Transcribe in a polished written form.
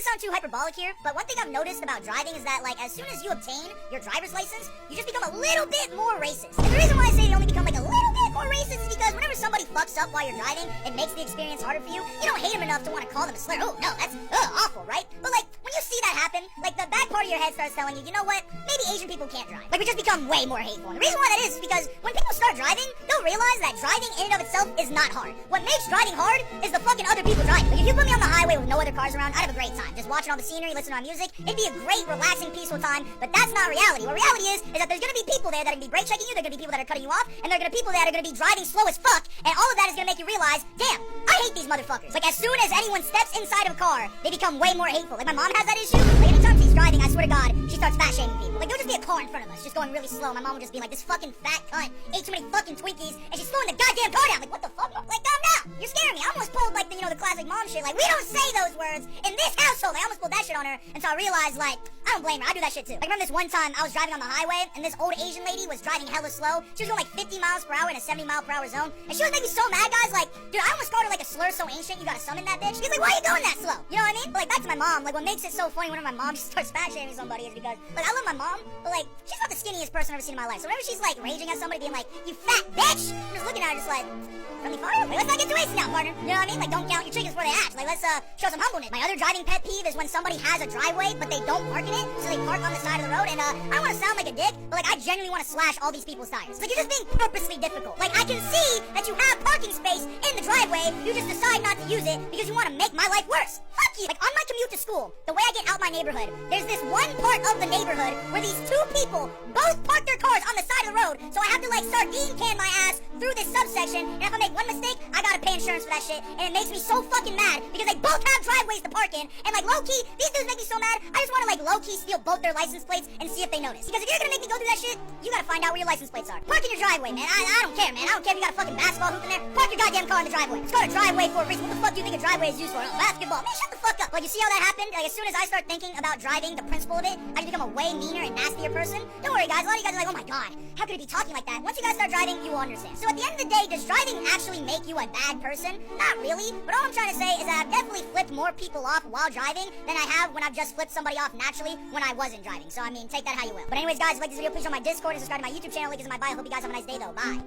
to sound too hyperbolic here, but one thing I've noticed about driving is that, like, as soon as you obtain your driver's license, you just become a little bit more racist. And the reason why I say you only become, like, a little bit more racist is because whenever somebody fucks up while you're driving and makes the experience harder for you, you don't hate them enough to want to call them a slur. Oh, no, that's awful, right? But, like, when you see that happen, like, the back part of your head starts telling you, you know what? Maybe Asian people can't drive. Like, we just become way more hateful. And the reason why that is because when people start driving, they'll realize that driving in and of itself is not hard. What makes driving hard is the fucking other people driving. Like, if you put me on the highway with no other cars around, I'd have a great time. Just watching all the scenery, listening to my music. It'd be a great, relaxing, peaceful time, but that's not reality. What reality is that there's gonna be people there that are gonna be brake checking you, there are gonna be people that are cutting you off, and there are gonna be people that are gonna be driving slow as fuck, and all of that is gonna make you realize, damn, I hate these motherfuckers. Like, as soon as anyone steps inside of a car, they become way more hateful. Like, my mom has that issue. Like, anytime she's driving, I swear to God, she starts fat shaming people. Like, there'll just be a car in front of us, just going really slow. My mom would just be like, this fucking fat cunt ate too many fucking Twinkies, and she's slowing the goddamn car down. Like, what the fuck? Like, calm down. You're scaring me. I almost pulled, like, the classic mom shit. Like, we don't say those words in this household. I almost pulled that shit on her, and so I realized, like, I don't blame her. I do that shit too. Like, remember this one time I was driving on the highway, and this old Asian lady was driving hella slow. She was going like 50 miles per hour in a 70-mile-per-hour zone, and she was making me so mad, guys. Like, dude, I almost called her like a slur so ancient you gotta summon that bitch. She's like, why are you going that slow? You know what I mean? But, like, back to my mom. Like, what makes it so funny whenever my mom just starts fat shaming somebody is because, like, I love my mom, but, like, she's not the skinniest person I've ever seen in my life. So whenever she's like raging at somebody, being like, you fat bitch, I'm just looking at her just like, friendly fire? Like, let's not get too hasty now, partner. You know what I mean? Like, don't count your chickens before they hatch. Like, let's show some humbleness. My other driving pet peeve is when somebody has a driveway, but they don't park in it, so they park on the side of the road. And I don't want to sound like a dick, but, like, I genuinely want to slash all these people's tires. Like, you're just being purposely difficult. Like, I can see that you have parking space in the driveway. You just decide not to use it because you want to make my life worse. Fuck you. Like, on my commute to school, the way I get out my neighborhood, there's this one part of the neighborhood where these two people both park their cars on the side of the road. So I have to, like, sardine can my ass through this subsection. And if I make one mistake, I gotta pay insurance for that shit. And it makes me so fucking mad because they both have driveways to park in. And, like, low-key, these dudes make me so mad. I just want to, like, low-key steal both their license plates and see if they notice. Because if you're gonna make me go through that shit, you gotta find out where your license plates are. Park in your driveway, man. I don't care, man. I don't care if you got a fucking basketball hoop in there. Park your goddamn car in the driveway. It's called a driveway for a reason. What the fuck do you think a driveway is used for? Oh, basketball. Man, shut the fuck up. Like, you see how that happened? Like, as soon as I start thinking about driving, the principle of it, I just become a way meaner and nastier person. Don't worry, guys. A lot of you guys are like, oh my god, how could he be talking like that? Once you guys start driving, you will understand. So at the end of the day, does driving actually make you a bad person? Not really. But all I'm trying to say is that I've definitely flipped more people off while driving than I have when I've just flipped somebody off naturally when I wasn't driving. So, I mean, take that how you will. But anyways, guys, if you like this video, please join my Discord and subscribe to my YouTube channel. Link is in my bio. Hope you guys have a nice day, though. Bye.